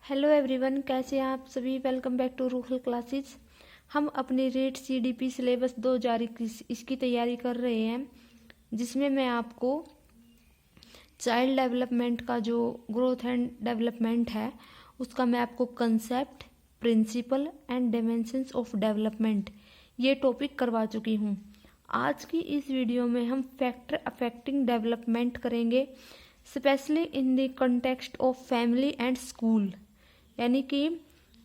Hello everyone, कैसे हैं आप सभी। Welcome back to rural classes. हम अपनी रीड CDP सिलेबस 2021 इसकी तैयारी कर रहे हैं, जिसमें मैं आपको चाइल्ड डेवलपमेंट का जो ग्रोथ एंड डेवलपमेंट है उसका मैं आपको concept, principle and dimensions of development ये टॉपिक करवा चुकी हूँ। आज की इस वीडियो में हम फैक्टर अफेक्टिंग डेवलपमेंट करेंगे, specially in the context of family and school, यानी कि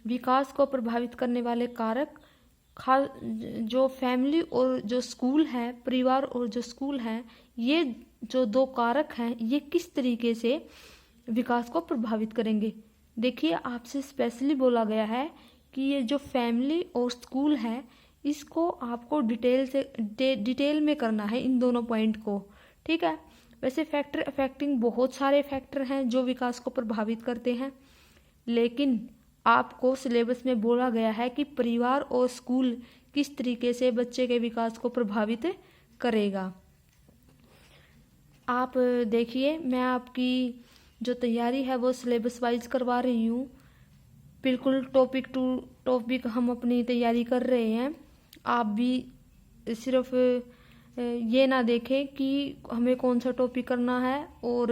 विकास को प्रभावित करने वाले कारक जो फैमिली और जो स्कूल है, परिवार और जो स्कूल है, ये जो दो कारक हैं ये किस तरीके से विकास को प्रभावित करेंगे। देखिए, आपसे स्पेशली बोला गया है कि ये जो फैमिली और स्कूल है इसको आपको डिटेल में करना है, इन दोनों पॉइंट को। ठीक है। वैसे फैक्टर अफेक्टिंग बहुत सारे फैक्टर हैं जो विकास को प्रभावित करते हैं, लेकिन आपको सिलेबस में बोला गया है कि परिवार और स्कूल किस तरीके से बच्चे के विकास को प्रभावित करेगा। आप देखिए, मैं आपकी जो तैयारी है वो सिलेबस वाइज करवा रही हूँ। बिल्कुल टॉपिक टू टॉपिक हम अपनी तैयारी कर रहे हैं। आप भी सिर्फ ये ना देखें कि हमें कौन सा टॉपिक करना है और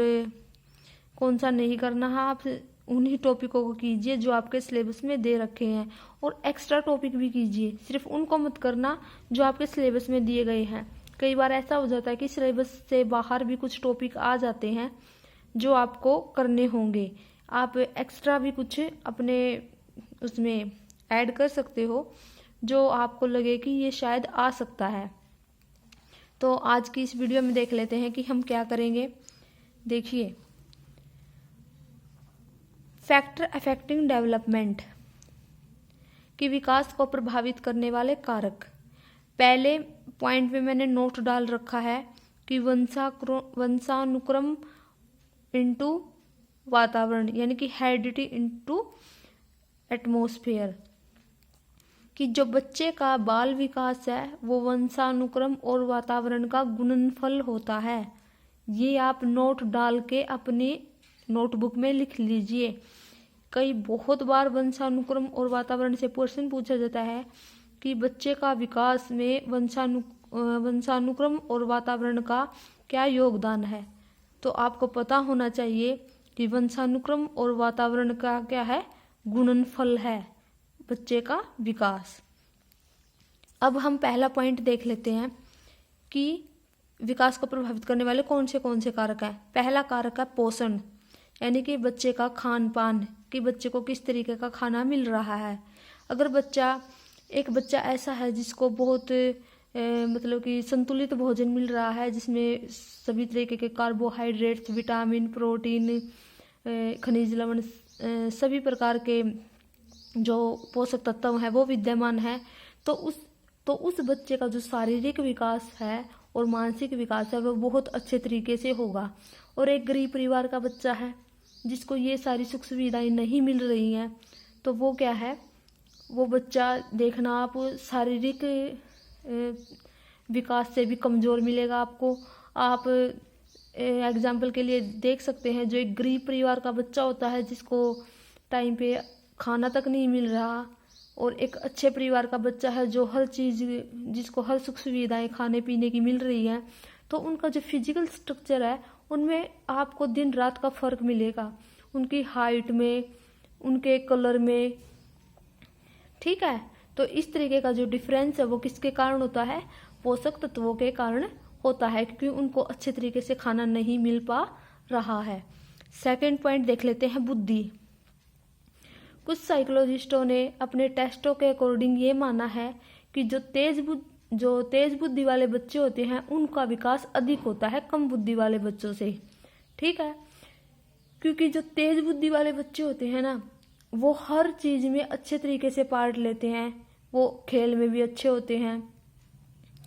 कौन सा नहीं करना है। आप उन्हीं टॉपिकों को कीजिए जो आपके सिलेबस में दे रखे हैं, और एक्स्ट्रा टॉपिक भी कीजिए। सिर्फ उनको मत करना जो आपके सिलेबस में दिए गए हैं। कई बार ऐसा हो जाता है कि सिलेबस से बाहर भी कुछ टॉपिक आ जाते हैं जो आपको करने होंगे। आप एक्स्ट्रा भी कुछ अपने उसमें ऐड कर सकते हो जो आपको लगे कि ये शायद आ सकता है। तो आज की इस वीडियो में देख लेते हैं कि हम क्या करेंगे। देखिए, फैक्टर अफेक्टिंग डेवलपमेंट कि विकास को प्रभावित करने वाले कारक। पहले पॉइंट में मैंने नोट डाल रखा है कि वंशानुक्रम इनटू वातावरण, यानी कि हेरिडिटी इनटू एटमॉस्फेयर, कि जो बच्चे का बाल विकास है वो वंशानुक्रम और वातावरण का गुणनफल होता है। ये आप नोट डाल के अपनी नोटबुक में लिख लीजिए। कई बहुत बार वंशानुक्रम और वातावरण से प्रश्न पूछा जाता है कि बच्चे का विकास में वंशानुक्रम और वातावरण का क्या योगदान है। तो आपको पता होना चाहिए कि वंशानुक्रम और वातावरण का क्या है, गुणनफल है बच्चे का विकास। अब हम पहला पॉइंट देख लेते हैं कि विकास को प्रभावित करने वाले कौन से कारक हैं। पहला कारक है पोषण, यानी कि बच्चे का खान पान, कि बच्चे को किस तरीके का खाना मिल रहा है। अगर एक बच्चा ऐसा है जिसको बहुत मतलब कि संतुलित भोजन मिल रहा है, जिसमें सभी तरीके के कार्बोहाइड्रेट्स, विटामिन, प्रोटीन, खनिज लवण, सभी प्रकार के जो पोषक तत्व है वो विद्यमान है, तो उस बच्चे का जो शारीरिक विकास है और मानसिक विकास है वो बहुत अच्छे तरीके से होगा। और एक गरीब परिवार का बच्चा है जिसको ये सारी सुख सुविधाएं नहीं मिल रही हैं, तो वो क्या है, वो बच्चा देखना आप शारीरिक विकास से भी कमज़ोर मिलेगा आपको। आप एग्जाम्पल के लिए देख सकते हैं, जो एक गरीब परिवार का बच्चा होता है जिसको टाइम पे खाना तक नहीं मिल रहा, और एक अच्छे परिवार का बच्चा है जो जिसको हर सुख सुविधाएं खाने पीने की मिल रही हैं, तो उनका जो फिजिकल स्ट्रक्चर है उनमें आपको दिन रात का फर्क मिलेगा, उनकी हाइट में, उनके कलर में। ठीक है। तो इस तरीके का जो डिफरेंस है वो किसके कारण होता है, पोषक तत्वों के कारण होता है, क्योंकि उनको अच्छे तरीके से खाना नहीं मिल पा रहा है। सेकंड पॉइंट देख लेते हैं, बुद्धि। कुछ साइकोलॉजिस्टों ने अपने टेस्टों के अकॉर्डिंग ये माना है कि जो तेज बुद्धि वाले बच्चे होते हैं उनका विकास अधिक होता है कम बुद्धि वाले बच्चों से। ठीक है। क्योंकि जो तेज बुद्धि वाले बच्चे होते हैं ना, वो हर चीज में अच्छे तरीके से पार्ट लेते हैं, वो खेल में भी अच्छे होते हैं।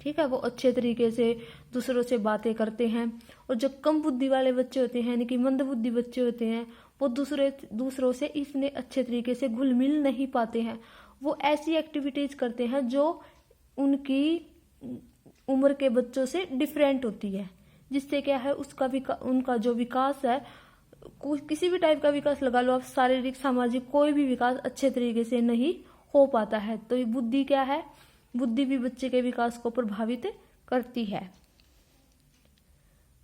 ठीक है। वो अच्छे तरीके से दूसरों से बातें करते हैं। और जो कम बुद्धि वाले बच्चे होते हैं, यानी कि मंद बुद्धि बच्चे होते हैं, वो दूसरों से इतने अच्छे तरीके से घुल मिल नहीं पाते हैं। वो ऐसी एक्टिविटीज करते हैं जो उनकी उम्र के बच्चों से डिफरेंट होती है, जिससे क्या है उनका जो विकास है किसी भी टाइप का विकास लगा लो आप, शारीरिक सामाजिक कोई भी विकास अच्छे तरीके से नहीं हो पाता है। तो ये बुद्धि क्या है, बुद्धि भी बच्चे के विकास को प्रभावित करती है।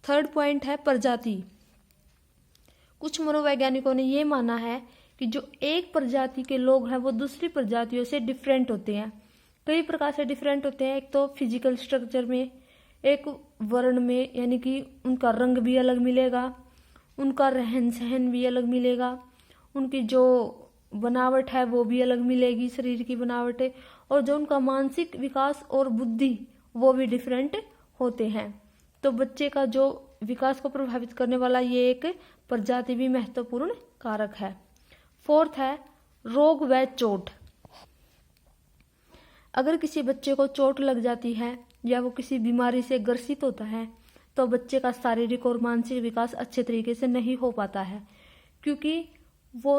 थर्ड पॉइंट है प्रजाति। कुछ मनोवैज्ञानिकों ने यह माना है कि जो एक प्रजाति के लोग हैं वो दूसरी प्रजातियों से डिफरेंट होते हैं। कई प्रकार से डिफरेंट होते हैं। एक तो फिजिकल स्ट्रक्चर में, एक वर्ण में, यानी कि उनका रंग भी अलग मिलेगा, उनका रहन सहन भी अलग मिलेगा, उनकी जो बनावट है वो भी अलग मिलेगी, शरीर की बनावट है, और जो उनका मानसिक विकास और बुद्धि वो भी डिफरेंट होते हैं। तो बच्चे का जो विकास को प्रभावित करने वाला ये एक प्रजाति भी महत्वपूर्ण कारक है। फोर्थ है रोग व चोट। अगर किसी बच्चे को चोट लग जाती है या वो किसी बीमारी से ग्रसित होता है तो बच्चे का शारीरिक और मानसिक विकास अच्छे तरीके से नहीं हो पाता है, क्योंकि वो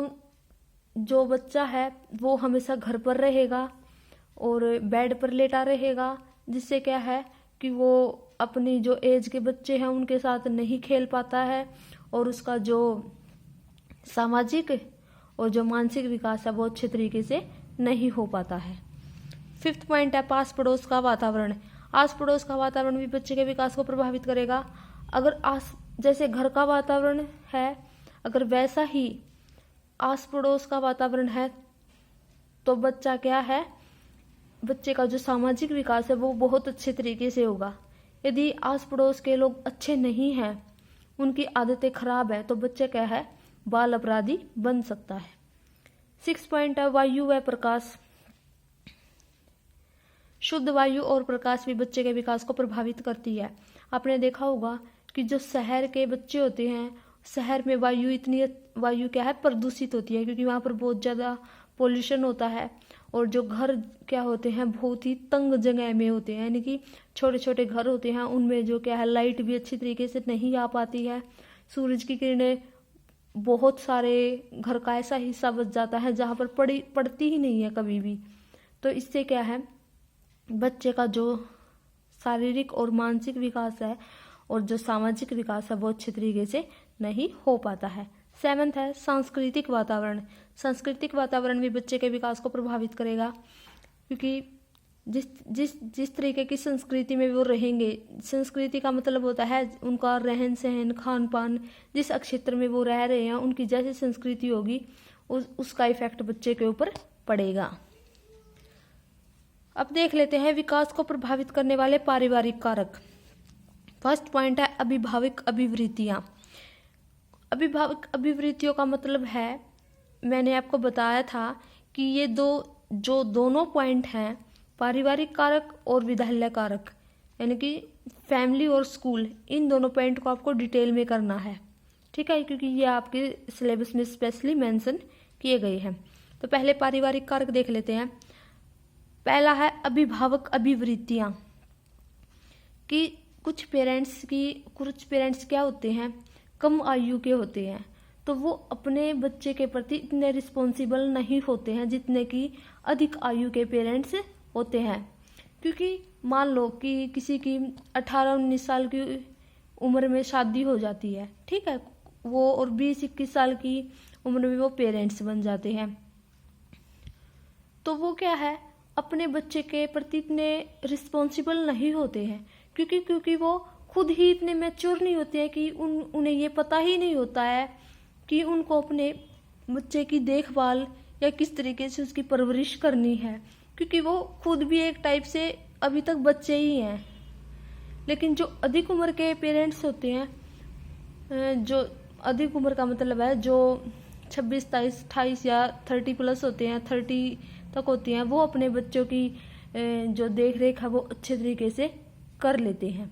जो बच्चा है वो हमेशा घर पर रहेगा और बेड पर लेटा रहेगा, जिससे क्या है कि वो अपनी जो एज के बच्चे हैं उनके साथ नहीं खेल पाता है और उसका जो सामाजिक और जो मानसिक विकास है वो अच्छे तरीके से नहीं हो पाता है। फिफ्थ पॉइंट है पास पड़ोस का वातावरण। आस पड़ोस का वातावरण भी बच्चे के विकास को प्रभावित करेगा। अगर जैसे घर का वातावरण है, अगर वैसा ही आस पड़ोस का वातावरण है तो बच्चा क्या है, बच्चे का जो सामाजिक विकास है वो बहुत अच्छे तरीके से होगा। यदि आस पड़ोस के लोग अच्छे नहीं हैं, उनकी आदतें खराब है, तो बच्चा क्या है, बाल अपराधी बन सकता है। 6 पॉइंट है वायु व प्रकाश। शुद्ध वायु और प्रकाश भी बच्चे के विकास को प्रभावित करती है। आपने देखा होगा कि जो शहर के बच्चे होते हैं, शहर में वायु क्या है, प्रदूषित होती है, क्योंकि वहां पर बहुत ज्यादा पोल्यूशन होता है। और जो घर क्या होते हैं, बहुत ही तंग जगह में होते हैं, यानी कि छोटे छोटे घर होते हैं, उनमें जो क्या है लाइट भी अच्छी तरीके से नहीं आ पाती है। सूरज की किरणें, बहुत सारे घर का ऐसा हिस्सा बच जाता है जहां पर पड़ती ही नहीं है कभी भी। तो इससे क्या है, बच्चे का जो शारीरिक और मानसिक विकास है और जो सामाजिक विकास है वो अच्छे तरीके से नहीं हो पाता है। 7th है सांस्कृतिक वातावरण। सांस्कृतिक वातावरण भी बच्चे के विकास को प्रभावित करेगा, क्योंकि जिस तरीके की संस्कृति में वो रहेंगे, संस्कृति का मतलब होता है उनका रहन सहन, खान पान, जिस क्षेत्र में वो रह रहे हैं उनकी जैसी संस्कृति होगी उसका इफेक्ट बच्चे के ऊपर पड़ेगा। अब देख लेते हैं विकास को प्रभावित करने वाले पारिवारिक कारक। फर्स्ट पॉइंट है अभिभावक अभिवृत्तियां। अभिभावक अभिवृत्तियों का मतलब है, मैंने आपको बताया था कि ये दोनों पॉइंट हैं, पारिवारिक कारक और विद्यालय कारक, यानी कि फैमिली और स्कूल, इन दोनों पॉइंट को आपको डिटेल में करना है, ठीक है, क्योंकि ये आपके सिलेबस में स्पेशली मेंशन किए गए हैं। तो पहले पारिवारिक कारक देख लेते हैं। पहला है अभिभावक अभिवृत्तियां, कि कुछ पेरेंट्स क्या होते हैं, कम आयु के होते हैं, तो वो अपने बच्चे के प्रति इतने रिस्पॉन्सिबल नहीं होते हैं जितने कि अधिक आयु के पेरेंट्स होते हैं। क्योंकि मान लो कि किसी की 18-19 साल की उम्र में शादी हो जाती है, ठीक है, वो और 20-21 साल की उम्र में वो पेरेंट्स बन जाते हैं, तो वो क्या है, अपने बच्चे के प्रति इतने रिस्पॉन्सिबल नहीं होते हैं, क्योंकि वो खुद ही इतने मैच्योर नहीं होते हैं कि उन्हें ये पता ही नहीं होता है कि उनको अपने बच्चे की देखभाल या किस तरीके से उसकी परवरिश करनी है, क्योंकि वो खुद भी एक टाइप से अभी तक बच्चे ही हैं। लेकिन जो अधिक उम्र के पेरेंट्स होते हैं, जो अधिक उम्र का मतलब है जो 26, 23, 28 या 30 प्लस होते हैं, 30 तक होती हैं, वो अपने बच्चों की जो देख रेख है वो अच्छे तरीके से कर लेते हैं।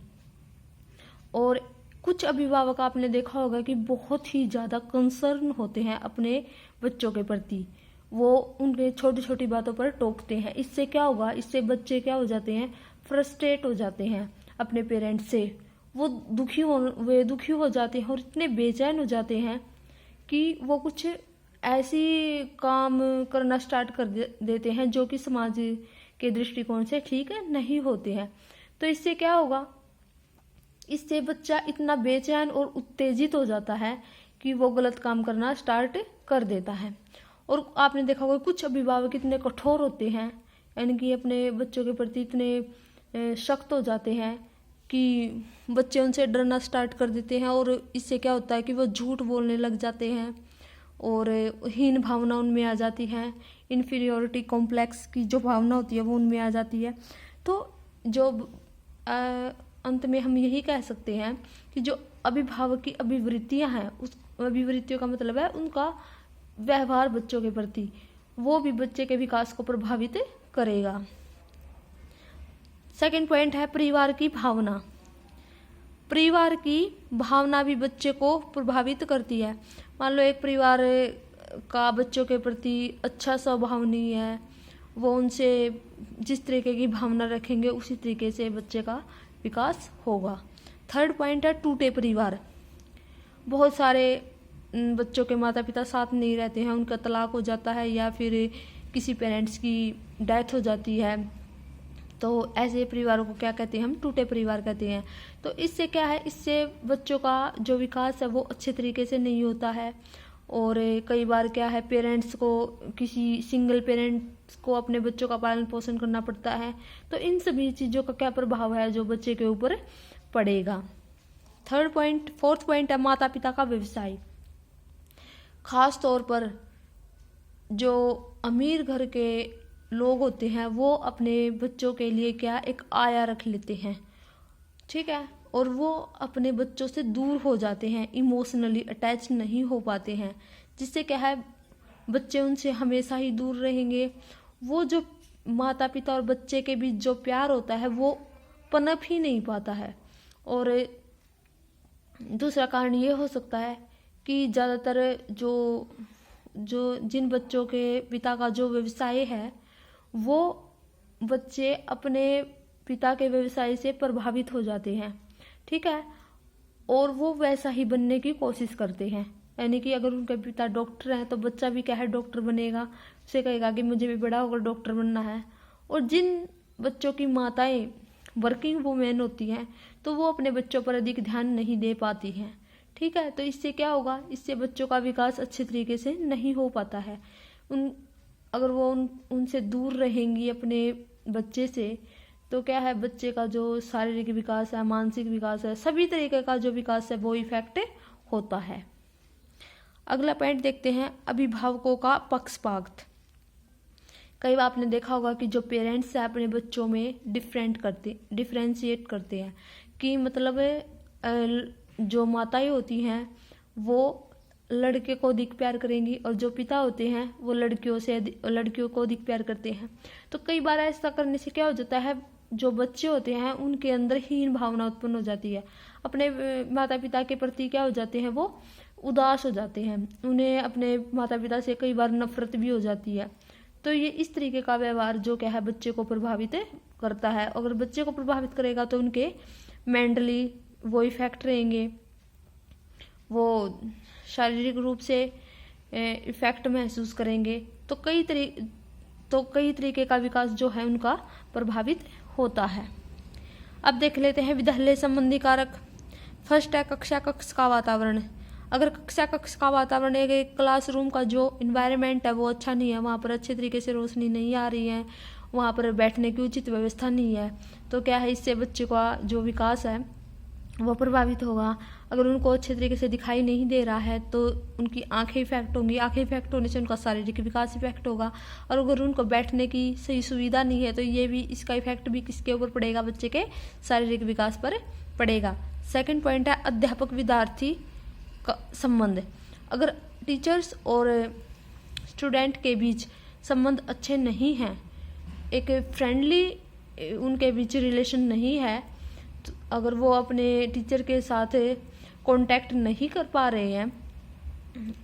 और कुछ अभिभावक आपने देखा होगा कि बहुत ही ज्यादा कंसर्न होते हैं अपने बच्चों के प्रति, वो उनके छोटी छोटी बातों पर टोकते हैं। इससे क्या होगा, इससे बच्चे क्या हो जाते हैं, फ्रस्ट्रेट हो जाते हैं अपने पेरेंट्स से, वो दुखी हो जाते हैं और इतने बेचैन हो जाते हैं कि वो कुछ ऐसी काम करना स्टार्ट कर देते हैं जो कि समाज के दृष्टिकोण से ठीक नहीं होते हैं। तो इससे क्या होगा, इससे बच्चा इतना बेचैन और उत्तेजित हो जाता है कि वो गलत काम करना स्टार्ट कर देता है। और आपने देखा होगा कुछ अभिभावक इतने कठोर होते हैं, यानी कि अपने बच्चों के प्रति इतने सख्त हो जाते हैं कि बच्चे उनसे डरना स्टार्ट कर देते हैं, और इससे क्या होता है कि वो झूठ बोलने लग जाते हैं और हीन भावना उनमें आ जाती है, इन्फीरियोरिटी कॉम्प्लेक्स की जो भावना होती है वो उनमें आ जाती है। तो जो अंत में हम यही कह सकते हैं कि जो अभिभावक की अभिवृत्तियां हैं, उस अभिवृत्तियों का मतलब है उनका व्यवहार बच्चों के प्रति, वो भी बच्चे के विकास को प्रभावित करेगा। सेकंड पॉइंट है परिवार की भावना। परिवार की भावना भी बच्चे को प्रभावित करती है। मान लो एक परिवार का बच्चों के प्रति अच्छा स्वभाव नहीं है, वो उनसे जिस तरीके की भावना रखेंगे उसी तरीके से बच्चे का विकास होगा। थर्ड पॉइंट है टूटे परिवार। बहुत सारे बच्चों के माता पिता साथ नहीं रहते हैं, उनका तलाक हो जाता है या फिर किसी पेरेंट्स की डेथ हो जाती है, तो ऐसे परिवारों को क्या कहते हैं हम, टूटे परिवार कहते हैं। तो इससे क्या है, इससे बच्चों का जो विकास है वो अच्छे तरीके से नहीं होता है। और कई बार क्या है, पेरेंट्स को, किसी सिंगल पेरेंट्स को अपने बच्चों का पालन पोषण करना पड़ता है। तो इन सभी चीज़ों का क्या प्रभाव है जो बच्चे के ऊपर पड़ेगा। फोर्थ पॉइंट है माता पिता का व्यवसाय। खास तौर पर जो अमीर घर के लोग होते हैं वो अपने बच्चों के लिए क्या एक आया रख लेते हैं, ठीक है, और वो अपने बच्चों से दूर हो जाते हैं, इमोशनली अटैच नहीं हो पाते हैं, जिससे क्या है बच्चे उनसे हमेशा ही दूर रहेंगे। वो जो माता पिता और बच्चे के बीच जो प्यार होता है वो पनप ही नहीं पाता है। और दूसरा कारण ये हो सकता है कि ज़्यादातर जो जिन बच्चों के पिता का जो व्यवसाय है वो बच्चे अपने पिता के व्यवसाय से प्रभावित हो जाते हैं, ठीक है, और वो वैसा ही बनने की कोशिश करते हैं। यानी कि अगर उनके पिता डॉक्टर हैं तो बच्चा भी क्या है, डॉक्टर बनेगा, उसे कहेगा कि मुझे भी बड़ा होकर डॉक्टर बनना है। और जिन बच्चों की माताएं वर्किंग वुमेन होती हैं तो वो अपने बच्चों पर अधिक ध्यान नहीं दे पाती हैं, ठीक है। तो इससे क्या होगा, इससे बच्चों का विकास अच्छे तरीके से नहीं हो पाता है। अगर वो उनसे दूर रहेंगी अपने बच्चे से तो क्या है, बच्चे का जो शारीरिक विकास है, मानसिक विकास है, सभी तरीके का जो विकास है वो इफेक्ट होता है। अगला पॉइंट देखते हैं, अभिभावकों का पक्षपात। कई बार आपने देखा होगा कि जो पेरेंट्स है अपने बच्चों में डिफ्रेंशिएट करते हैं कि मतलब जो माताएं होती हैं वो लड़के को अधिक प्यार करेंगी और जो पिता होते हैं वो लड़कियों को अधिक प्यार करते हैं। तो कई बार ऐसा करने से क्या हो जाता है, जो बच्चे होते हैं उनके अंदर हीन भावना उत्पन्न हो जाती है, अपने माता पिता के प्रति क्या हो जाते हैं, वो उदास हो जाते हैं, उन्हें अपने माता पिता से कई बार नफरत भी हो जाती है। तो ये इस तरीके का व्यवहार जो क्या है बच्चे को प्रभावित करता है। अगर बच्चे को प्रभावित करेगा तो उनके मेंटली वो इफेक्ट रहेंगे, वो शारीरिक रूप से इफेक्ट महसूस करेंगे। तो कई तरीके का विकास जो है उनका प्रभावित होता है। अब देख लेते हैं विद्यालय संबंधी कारक। फर्स्ट है कक्षा कक्ष का वातावरण। अगर कक्षा कक्ष का वातावरण, एक क्लासरूम का जो इन्वायरमेंट है वो अच्छा नहीं है, वहाँ पर अच्छे तरीके से रोशनी नहीं आ रही है, वहाँ पर बैठने की उचित व्यवस्था नहीं है, तो क्या है इससे बच्चे का जो विकास है वो प्रभावित होगा। अगर उनको अच्छे तरीके से दिखाई नहीं दे रहा है तो उनकी आंखें इफेक्ट होंगी, आंखें इफेक्ट होने से उनका शारीरिक विकास इफेक्ट होगा। और अगर उनको बैठने की सही सुविधा नहीं है तो ये भी, इसका इफेक्ट भी किसके ऊपर पड़ेगा, बच्चे के शारीरिक विकास पर पड़ेगा। सेकंड पॉइंट है अध्यापक विद्यार्थी का संबंध। अगर टीचर्स और स्टूडेंट के बीच संबंध अच्छे नहीं हैं, एक फ्रेंडली उनके बीच रिलेशन नहीं है, तो अगर वो अपने टीचर के साथ कांटेक्ट नहीं कर पा रहे हैं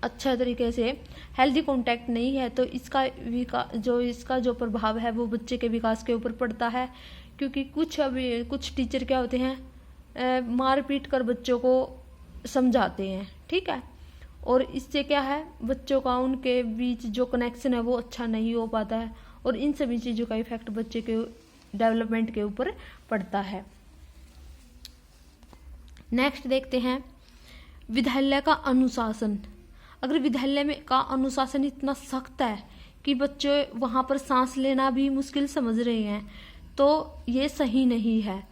अच्छा तरीके से, हेल्दी कांटेक्ट नहीं है, तो इसका जो प्रभाव है वो बच्चे के विकास के ऊपर पड़ता है। क्योंकि कुछ टीचर क्या होते हैं, मार पीट कर बच्चों को समझाते हैं, ठीक है, और इससे क्या है बच्चों का उनके बीच जो कनेक्शन है वो अच्छा नहीं हो पाता है, और इन सभी चीज़ों का इफेक्ट बच्चे के डेवलपमेंट के ऊपर पड़ता है। नेक्स्ट देखते हैं विद्यालय का अनुशासन, अगर विद्यालय में का अनुशासन इतना सख्त है कि बच्चे वहाँ पर सांस लेना भी मुश्किल समझ रहे हैं, तो ये सही नहीं है।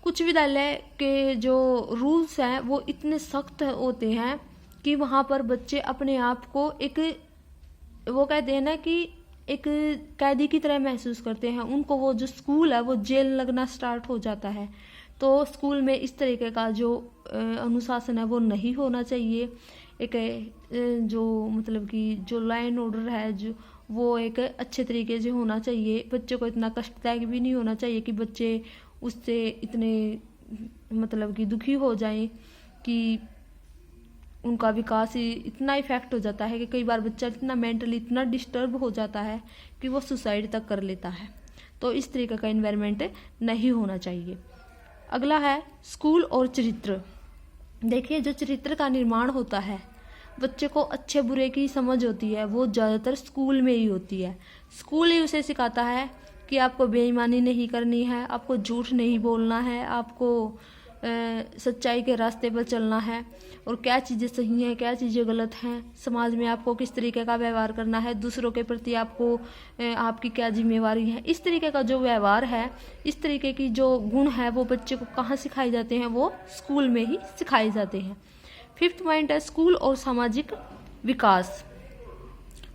कुछ विद्यालय के जो रूल्स हैं वो इतने सख्त होते हैं कि वहाँ पर बच्चे अपने आप को एक, वो कहते हैं ना कि एक कैदी की तरह महसूस करते हैं। उनको वो जो स्कूल है वो जेल लगना स्टार्ट हो जाता है। तो स्कूल में इस तरीके का जो अनुशासन है वो नहीं होना चाहिए। एक जो मतलब कि जो लॉ एंड ऑर्डर है जो वो एक अच्छे तरीके से होना चाहिए। बच्चों को इतना कष्टदायक भी नहीं होना चाहिए कि बच्चे उससे इतने मतलब कि दुखी हो जाएं कि उनका विकास ही इतना इफेक्ट हो जाता है कि कई बार बच्चा इतना मेंटली इतना डिस्टर्ब हो जाता है कि वो सुसाइड तक कर लेता है। तो इस तरीके का एनवायरनमेंट नहीं होना चाहिए। अगला है स्कूल और चरित्र। देखिए, जो चरित्र का निर्माण होता है, बच्चे को अच्छे बुरे की समझ होती है, वो ज़्यादातर स्कूल में ही होती है। स्कूल ही उसे सिखाता है कि आपको बेईमानी नहीं करनी है, आपको झूठ नहीं बोलना है, आपको सच्चाई के रास्ते पर चलना है, और क्या चीज़ें सही हैं क्या चीज़ें गलत हैं, समाज में आपको किस तरीके का व्यवहार करना है, दूसरों के प्रति आपको आपकी क्या जिम्मेवारी है। इस तरीके का जो व्यवहार है, इस तरीके की जो गुण है वो बच्चे को कहाँ सिखाए जाते हैं, वो स्कूल में ही सिखाए जाते हैं। 5th पॉइंट है स्कूल और सामाजिक विकास।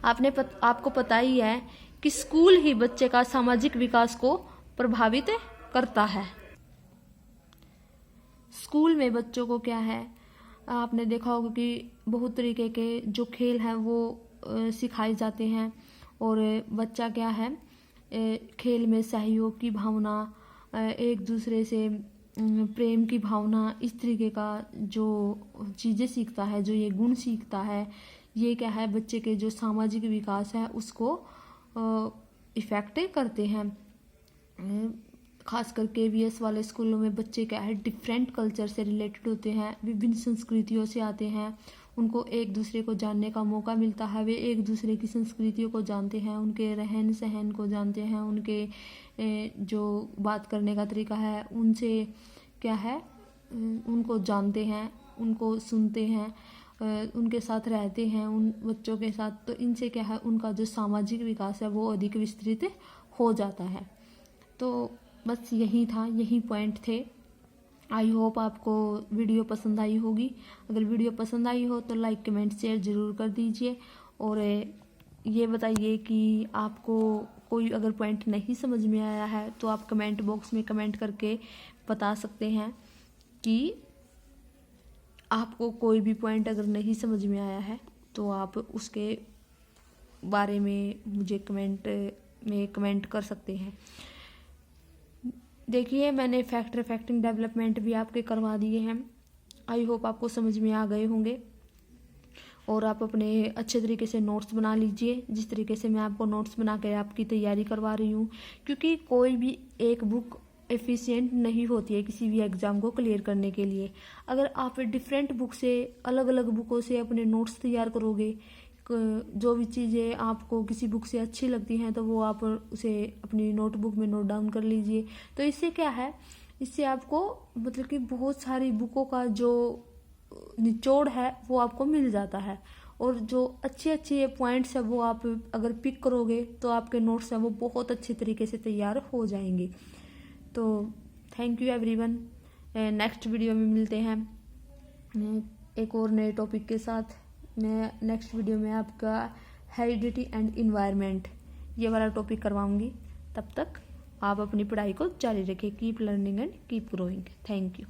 आपको पता ही है कि स्कूल ही बच्चे का सामाजिक विकास को प्रभावित करता है। स्कूल में बच्चों को क्या है, आपने देखा होगा कि बहुत तरीके के जो खेल हैं वो सिखाए जाते हैं, और बच्चा क्या है खेल में सहयोग की भावना, एक दूसरे से प्रेम की भावना, इस तरीके का जो चीज़ें सीखता है, जो ये गुण सीखता है, ये क्या है बच्चे के जो सामाजिक विकास है उसको इफेक्ट करते हैं। खासकर KVS वाले स्कूलों में बच्चे क्या है डिफरेंट कल्चर से रिलेटेड होते हैं, विभिन्न संस्कृतियों से आते हैं, उनको एक दूसरे को जानने का मौका मिलता है, वे एक दूसरे की संस्कृतियों को जानते हैं, उनके रहन सहन को जानते हैं, उनके जो बात करने का तरीका है उनसे क्या है उनको जानते हैं, उनको सुनते हैं, उनके साथ रहते हैं उन बच्चों के साथ। तो इनसे क्या है उनका जो सामाजिक विकास है वो अधिक विस्तृत हो जाता है। तो बस यही था, यही पॉइंट थे। आई होप आपको वीडियो पसंद आई होगी। अगर वीडियो पसंद आई हो तो लाइक कमेंट शेयर ज़रूर कर दीजिए, और ये बताइए कि आपको कोई अगर पॉइंट नहीं समझ में आया है तो आप कमेंट बॉक्स में कमेंट करके बता सकते हैं कि आपको कोई भी पॉइंट अगर नहीं समझ में आया है तो आप उसके बारे में मुझे कमेंट कर सकते हैं। देखिए, मैंने फैक्टर इफेक्टिंग डेवलपमेंट भी आपके करवा दिए हैं। आई होप आपको समझ में आ गए होंगे, और आप अपने अच्छे तरीके से नोट्स बना लीजिए, जिस तरीके से मैं आपको नोट्स बना के आपकी तैयारी करवा रही हूँ। क्योंकि कोई भी एक बुक एफिशिएंट नहीं होती है किसी भी एग्ज़ाम को क्लियर करने के लिए। अगर आप डिफरेंट बुक से, अलग अलग बुकों से अपने नोट्स तैयार करोगे, जो भी चीज़ें आपको किसी बुक से अच्छी लगती हैं तो वो आप उसे अपनी नोटबुक में नोट डाउन कर लीजिए। तो इससे क्या है, इससे आपको मतलब कि बहुत सारी बुकों का जो निचोड़ है वो आपको मिल जाता है, और जो अच्छे अच्छे पॉइंट्स है वो आप अगर पिक करोगे तो आपके नोट्स हैं वो बहुत अच्छे तरीके से तैयार हो जाएंगे। तो thank you everyone. Next video में मिलते हैं एक और नए टॉपिक के साथ। मैं नेक्स्ट वीडियो में आपका हेरिडिटी एंड इन्वायरमेंट ये वाला टॉपिक करवाऊंगी। तब तक आप अपनी पढ़ाई को जारी रखें। Keep learning and keep growing. Thank you.